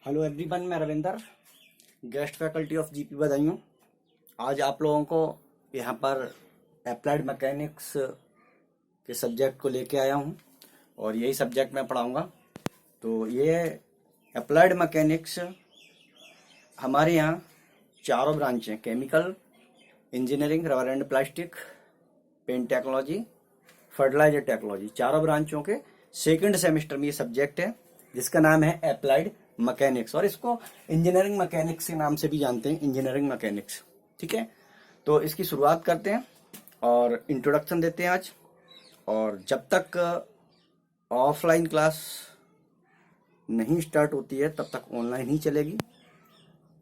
Hello everyone, मैं Ravinder, guest faculty of GP Badaun. आज आप लोगों को यहाँ पर अप्लाइड मैकेनिक्स के सब्जेक्ट को लेके आया हूँ और यही सब्जेक्ट मैं पढ़ाऊँगा। तो ये अप्लाइड मैकेनिक्स हमारे यहाँ चारों ब्रांच हैं: chemical engineering, rubber and plastic, paint technology, fertiliser technology. चारों ब्रांचों के सेकंड सेमेस्टर में ये सब्जेक्ट है जिसका नाम है अप्लाइड मैकेनिक्स, और इसको इंजीनियरिंग मैकेनिक्स के नाम से भी जानते हैं, इंजीनियरिंग मैकेनिक्स। ठीक है, तो इसकी शुरुआत करते हैं और इंट्रोडक्शन देते हैं आज। और जब तक ऑफलाइन क्लास नहीं स्टार्ट होती है तब तक ऑनलाइन ही चलेगी,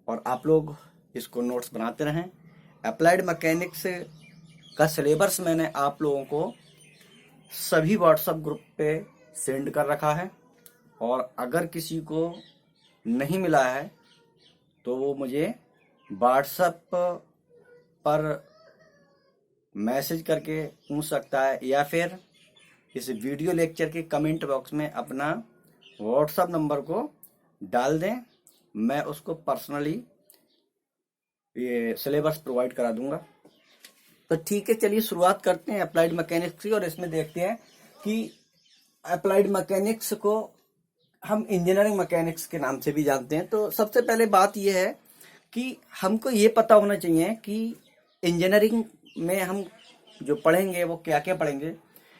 और आप लोग इसको नोट्स बनाते रहें। अप्लाइड मैकेनिक्स का सिलेबस मैंने आप लोगों को सभी व्हाट्सएप ग्रुप पे सेंड कर रखा है, और अगर किसी को नहीं मिला है तो वो मुझे व्हाट्सएप पर मैसेज करके पूछ सकता है, या फिर इस वीडियो लेक्चर के कमेंट बॉक्स में अपना व्हाट्सएप नंबर को डाल दें। मैं उसको पर्सनली ये सिलेबस प्रोवाइड करा दूंगा। तो ठीक है, चलिए शुरुआत करते हैं अप्लाइड मैकेनिक्स की, और इसमें देखते हैं कि अप्लाइड मैकेनिक्स को हम इंजीनियरिंग मैकेनिक्स के नाम से भी जानते हैं। तो सबसे पहले बात यह है कि हमको ये पता होना चाहिए कि इंजीनियरिंग में हम जो पढ़ेंगे वो क्या क्या पढ़ेंगे,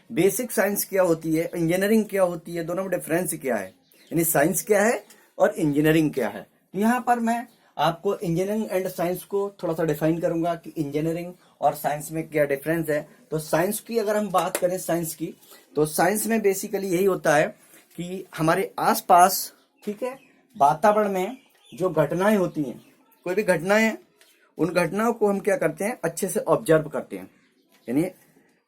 बेसिक साइंस क्या होती है, इंजीनियरिंग क्या होती है, दोनों में डिफरेंस क्या है, यानी साइंस क्या है और इंजीनियरिंग क्या है। तो यहाँ पर मैं आपको इंजीनियरिंग एंड साइंस को थोड़ा सा डिफाइन करूंगा कि इंजीनियरिंग और साइंस में क्या डिफरेंस है। तो साइंस की अगर हम बात करें, साइंस की, तो साइंस में बेसिकली यही होता है कि हमारे आसपास, ठीक है, वातावरण में जो घटनाएं होती हैं, कोई भी घटनाएं हैं, उन घटनाओं को हम क्या करते हैं, अच्छे से ऑब्जर्व करते हैं। यानी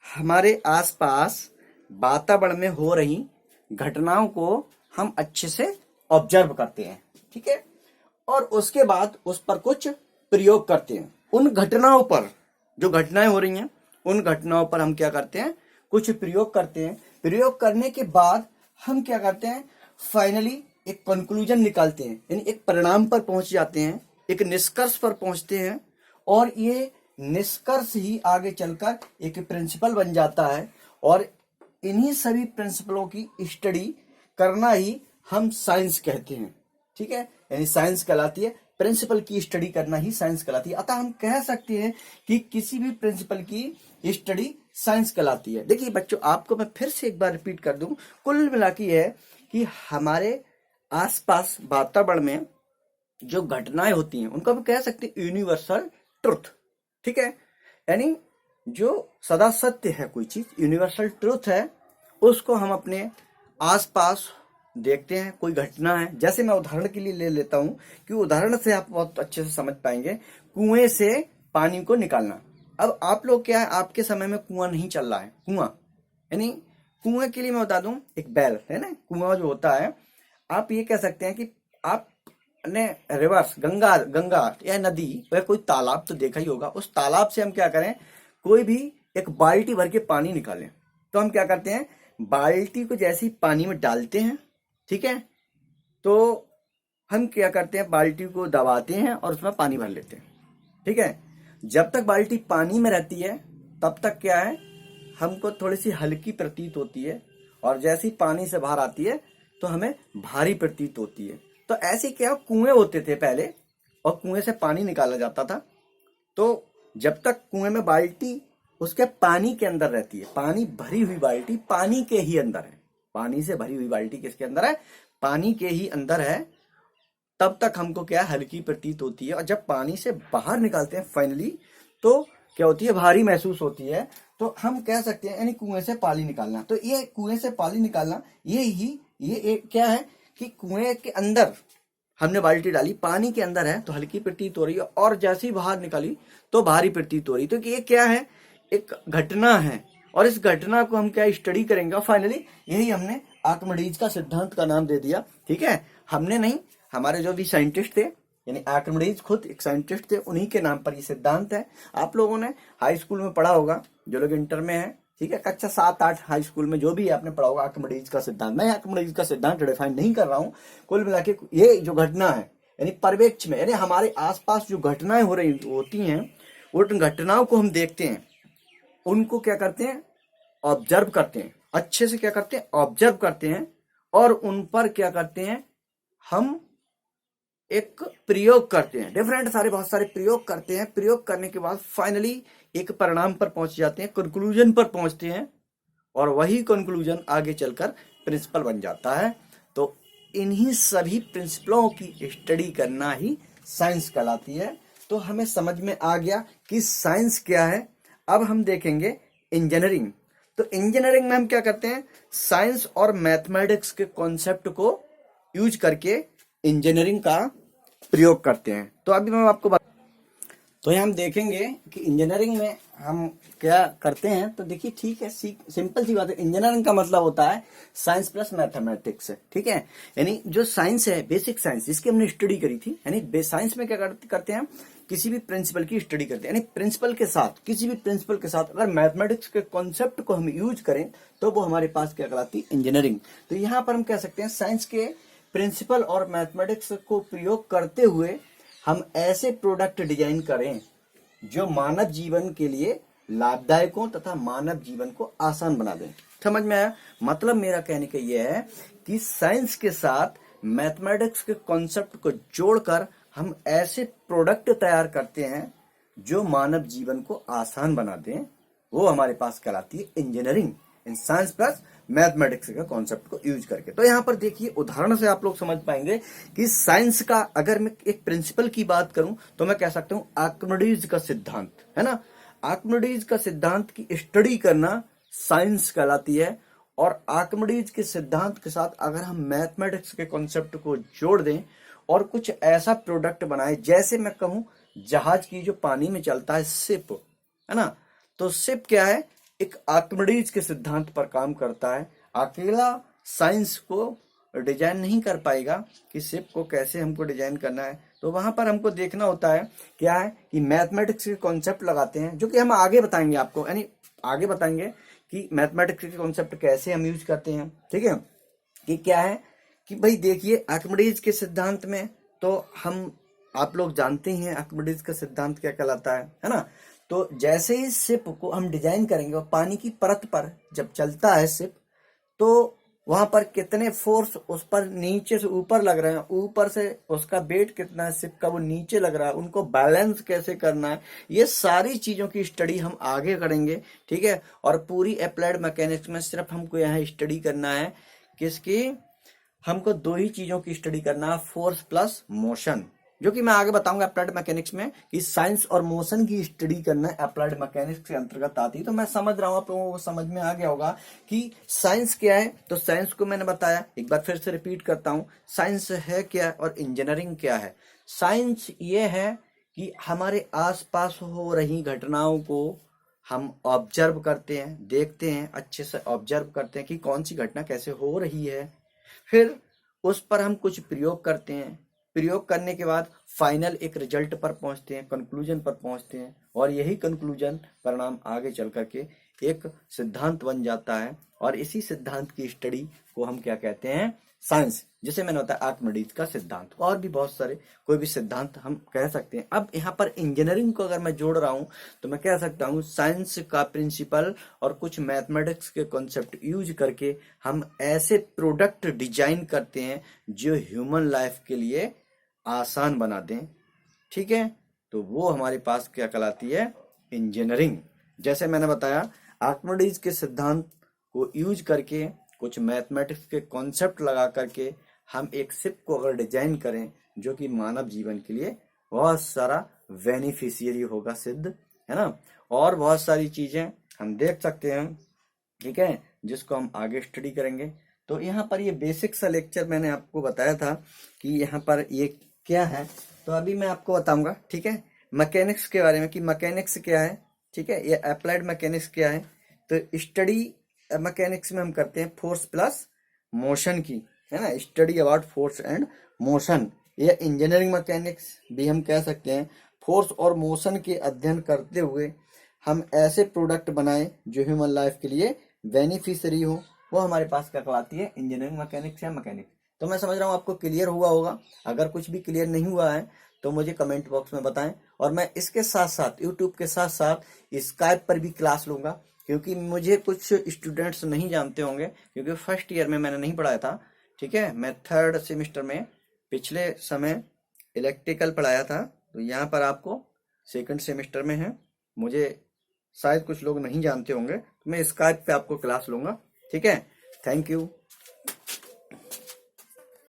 हमारे आसपास वातावरण में हो रही घटनाओं को हम अच्छे से ऑब्जर्व करते हैं, ठीक है, और उसके बाद उस पर कुछ प्रयोग करते हैं। उन घटनाओं पर, जो घटनाएं हो रही हैं, उन घटनाओं पर हम क्या करते हैं, कुछ प्रयोग करते हैं। प्रयोग करने के बाद हम क्या करते हैं, फाइनली एक कंक्लूजन निकालते हैं, यानी एक परिणाम पर पहुंच जाते हैं, एक निष्कर्ष पर पहुंचते हैं, और ये निष्कर्ष ही आगे चलकर एक प्रिंसिपल बन जाता है। और इन्हीं सभी प्रिंसिपलों की स्टडी करना ही हम साइंस कहते हैं, ठीक है, यानी साइंस कहलाती है। प्रिंसिपल की स्टडी करना ही साइंस कहलाती है। अतः हम कह सकते हैं कि किसी भी प्रिंसिपल की स्टडी साइंस कहलाती है। देखिए बच्चों, आपको मैं फिर से एक बार रिपीट कर दूं, कुल मिला के है कि हमारे आसपास वातावरण में जो घटनाएं होती हैं उनको हम कह सकते हैं यूनिवर्सल ट्रुथ, ठीक है, यानी जो सदा सत्य है, कोई चीज यूनिवर्सल ट्रुथ है, उसको हम अपने आसपास देखते हैं। कोई घटना है, जैसे मैं उदाहरण के लिए ले लेता हूं कि उदाहरण से आप बहुत अच्छे से समझ पाएंगे। कुएं से पानी को निकालना। अब आप लोग क्या है, आपके समय में कुआं नहीं चल रहा है, कुआं यानी कुएं के लिए मैं बता दूं, एक बैल है ना, कुआं जो होता है, आप ये कह सकते हैं कि आपने रिवर्स गंगा या नदी या कोई तालाब तो देखा ही होगा, उस तालाब से हम क्या करें, कोई भी एक बाल्टी भर के पानी निकालें। तो हम क्या करते हैं, बाल्टी को जैसे ही पानी में डालते हैं, ठीक है, तो हम क्या करते हैं, बाल्टी को दबाते हैं और उसमें पानी भर लेते हैं, ठीक है। जब तक बाल्टी पानी में रहती है तब तक क्या है, हमको थोड़ी सी हल्की प्रतीत होती है, और जैसे ही पानी से बाहर आती है तो हमें भारी प्रतीत होती है। तो ऐसे क्या कुएं होते थे पहले, और कुएं से पानी निकाला जाता था। तो जब तक कुएं में बाल्टी उसके पानी के अंदर रहती है, पानी भरी हुई बाल्टी पानी के ही अंदर है, पानी से भरी हुई बाल्टी किसके अंदर है, पानी के ही अंदर है, तब तक हमको क्या हल्की प्रतीत होती है। और जब पानी से बाहर निकालते हैं फाइनली, तो क्या होती है, भारी महसूस होती है। तो हम कह सकते हैं, यानी कुएं से पानी निकालना। तो ये कुएं से पानी निकालना, ये एक क्या है कि कुएं के अंदर हमने बाल्टी डाली, पानी के अंदर है तो हल्की प्रतीत हो रही है, और जैसे ही बाहर निकाली तो भारी प्रतीत हो रही है। तो ये क्या है, एक घटना है, और इस घटना को हम क्या स्टडी करेंगे, और फाइनली यही हमने आर्किमिडीज का सिद्धांत का नाम दे दिया, ठीक है। हमने नहीं, हमारे जो भी साइंटिस्ट थे, यानी आर्किमिडीज खुद एक साइंटिस्ट थे, उन्हीं के नाम पर ये सिद्धांत है। आप लोगों ने हाई स्कूल में पढ़ा होगा, जो लोग इंटर में हैं, ठीक है, कक्षा 7-8 हाई स्कूल में जो भी आपने पढ़ा होगा आर्किमिडीज का सिद्धांत। मैं आर्किमिडीज का सिद्धांत डिफाइन नहीं कर रहा हूं। कुल मिला के ये जो घटना है यानी पर्यवेक्ष में, यानी हमारे आसपास जो घटनाएं हो रही होती हैं, उन घटनाओं को हम देखते हैं, उनको क्या करते हैं, ऑब्जर्व करते हैं, अच्छे से क्या करते हैं, ऑब्जर्व करते हैं, और उन पर क्या करते हैं, हम एक प्रयोग करते हैं, डिफरेंट सारे बहुत सारे प्रयोग करते हैं। प्रयोग करने के बाद फाइनली एक परिणाम पर पहुंच जाते हैं, कंक्लूजन पर पहुंचते हैं, और वही कंक्लूजन आगे चलकर प्रिंसिपल बन जाता है। तो इन्हीं सभी प्रिंसिपलों की स्टडी करना ही साइंस कहलाती है। तो हमें समझ में आ गया कि साइंस क्या है। अब हम देखेंगे इंजीनियरिंग। तो इंजीनियरिंग में हम क्या करते हैं, साइंस और मैथमेटिक्स के कॉन्सेप्ट को यूज करके इंजीनियरिंग का प्रयोग करते हैं। तो अभी मैं आपको तो ये हम देखेंगे कि इंजीनियरिंग में हम क्या करते हैं। तो देखिए, ठीक है, सिंपल सी बात है। इंजीनियरिंग का मतलब होता है साइंस प्लस मैथमेटिक्स, ठीक है। यानी जो साइंस है, बेसिक साइंस, जिसकी हमने स्टडी करी थी, यानी साइंस में क्या करते हैं, किसी भी प्रिंसिपल की स्टडी करते हैं। यानी प्रिंसिपल के साथ, किसी भी प्रिंसिपल के साथ अगर मैथमेटिक्स के कॉन्सेप्ट को हम यूज करें तो वो हमारे पास क्या कहलाती है, इंजीनियरिंग। तो यहाँ पर हम कह सकते हैं साइंस के प्रिंसिपल और मैथमेटिक्स को प्रयोग करते हुए हम ऐसे प्रोडक्ट डिजाइन करें जो मानव जीवन के लिए लाभदायक हो तथा मानव जीवन को आसान बना दें। समझ में आया? मतलब मेरा कहने का यह है कि साइंस के साथ मैथमेटिक्स के कॉन्सेप्ट को जोड़कर हम ऐसे प्रोडक्ट तैयार करते हैं जो मानव जीवन को आसान बना दें, वो हमारे पास कहलाती है engineering. In science plus mathematics का कॉन्सेप्ट को यूज करके। तो यहाँ पर देखिए, उदाहरण से आप लोग समझ पाएंगे कि साइंस का अगर मैं एक प्रिंसिपल की बात करूं तो मैं कह सकता हूं आर्किमिडीज का सिद्धांत, है ना। आर्किमिडीज का सिद्धांत की स्टडी करना साइंस कहलाती है। और आर्किमिडीज के सिद्धांत के साथ अगर हम मैथमेटिक्स के कॉन्सेप्ट को जोड़ दें और कुछ ऐसा प्रोडक्ट बनाए, जैसे मैं कहूं जहाज की जो पानी में चलता है, शिप, है ना। तो शिप क्या है, एक आर्किमिडीज के सिद्धांत पर काम करता है। अकेला साइंस को डिजाइन नहीं कर पाएगा कि शिप को कैसे हमको डिजाइन करना है। तो वहां पर हमको देखना होता है क्या है कि मैथमेटिक्स के कॉन्सेप्ट लगाते हैं, जो कि हम आगे बताएंगे आपको, यानी आगे बताएंगे कि मैथमेटिक्स के कॉन्सेप्ट कैसे हम यूज करते हैं, ठीक है। कि क्या है कि भाई देखिए, आर्किमिडीज के सिद्धांत में तो हम, आप लोग जानते हैं आर्किमिडीज का सिद्धांत क्या कहलाता है ना। तो जैसे ही शिप को हम डिजाइन करेंगे और पानी की परत पर जब चलता है शिप, तो वहां पर कितने फोर्स उस पर नीचे से ऊपर लग रहे हैं, ऊपर से उसका वेट कितना है शिप का, वो नीचे लग रहा है, उनको बैलेंस कैसे करना है, ये सारी चीजों की स्टडी हम आगे करेंगे, ठीक है। और पूरी अप्लाइड मैकेनिक्स में सिर्फ हमको यहाँ स्टडी करना है किसकी, हमको दो ही चीजों की स्टडी करना है, फोर्स प्लस मोशन, जो कि मैं आगे बताऊंगा अप्लाइड मैकेनिक्स में कि साइंस और मोशन की स्टडी करना है अप्लाइड मैकेनिक्स के अंतर्गत आती है। तो मैं समझ रहा हूं आप लोगों को समझ में आ गया होगा कि साइंस क्या है। तो साइंस को मैंने बताया, एक बार फिर से रिपीट करता हूं, साइंस है क्या और इंजीनियरिंग क्या है। साइंस ये है कि हमारे आसपास हो रही घटनाओं को हम ऑब्जर्व करते हैं, देखते हैं, अच्छे से ऑब्जर्व करते हैं कि कौन सी घटना कैसे हो रही है, फिर उस पर हम कुछ प्रयोग करते हैं, प्रयोग करने के बाद फाइनल एक रिजल्ट पर पहुंचते हैं, कंक्लूजन पर पहुंचते हैं, और यही कंक्लूजन परिणाम आगे चल करके एक सिद्धांत बन जाता है। और इसी सिद्धांत की स्टडी को हम क्या कहते हैं, साइंस, जिसे मैंने बताया आर्किमिडीज का सिद्धांत। और भी बहुत सारे कोई भी सिद्धांत हम कह सकते हैं। अब यहाँ पर इंजीनियरिंग को अगर मैं जोड़ रहा हूं तो मैं कह सकता हूं साइंस का प्रिंसिपल और कुछ मैथमेटिक्स के कॉन्सेप्ट यूज करके हम ऐसे प्रोडक्ट डिजाइन करते हैं जो ह्यूमन लाइफ के लिए आसान बना दें, ठीक है। तो वो हमारे पास क्या कहलाती है, इंजीनियरिंग। जैसे मैंने बताया, आर्किमिडीज के सिद्धांत को यूज करके कुछ मैथमेटिक्स के कॉन्सेप्ट लगा करके हम एक शिप को अगर डिजाइन करें जो कि मानव जीवन के लिए बहुत सारा बेनिफिशियरी होगा सिद्ध, है ना। और बहुत सारी चीजें हम देख सकते हैं, ठीक है, जिसको हम आगे स्टडी करेंगे। तो यहाँ पर ये बेसिक सा लेक्चर मैंने आपको बताया था कि यहाँ पर ये क्या है। तो अभी मैं आपको बताऊंगा, ठीक है, मैकेनिक्स के बारे में कि मैकेनिक्स क्या है, ठीक है, ये अप्लाइड मैकेनिक्स क्या है। तो स्टडी मैकेनिक्स में हम करते हैं फोर्स प्लस मोशन की, है ना, study about force and motion. ये इंजीनियरिंग मैकेनिक्स भी हम कह सकते हैं। फोर्स और मोशन के अध्ययन करते हुए हम ऐसे प्रोडक्ट बनाएं जो ह्यूमन लाइफ के लिए बेनिफिशियरी हो, वो हमारे पास क्या कहलाती है, इंजीनियरिंग मैकेनिक्स या मैकेनिक्स। तो मैं समझ रहा हूँ आपको क्लियर हुआ होगा। अगर कुछ भी क्लियर नहीं हुआ है तो मुझे कमेंट बॉक्स में बताएं। और मैं इसके साथ साथ यूट्यूब के साथ साथ स्काइप पर भी क्लास लूंगा, क्योंकि मुझे कुछ स्टूडेंट्स नहीं जानते होंगे, क्योंकि फर्स्ट ईयर में मैंने नहीं पढ़ाया था। ठीक है, मैं थर्ड सेमिस्टर में पिछले समय इलेक्ट्रिकल पढ़ाया था, तो यहाँ पर आपको सेकंड सेमेस्टर में है। मुझे शायद कुछ लोग नहीं जानते होंगे, तो मैं स्काइप पे आपको क्लास लूंगा। ठीक है, थैंक यू।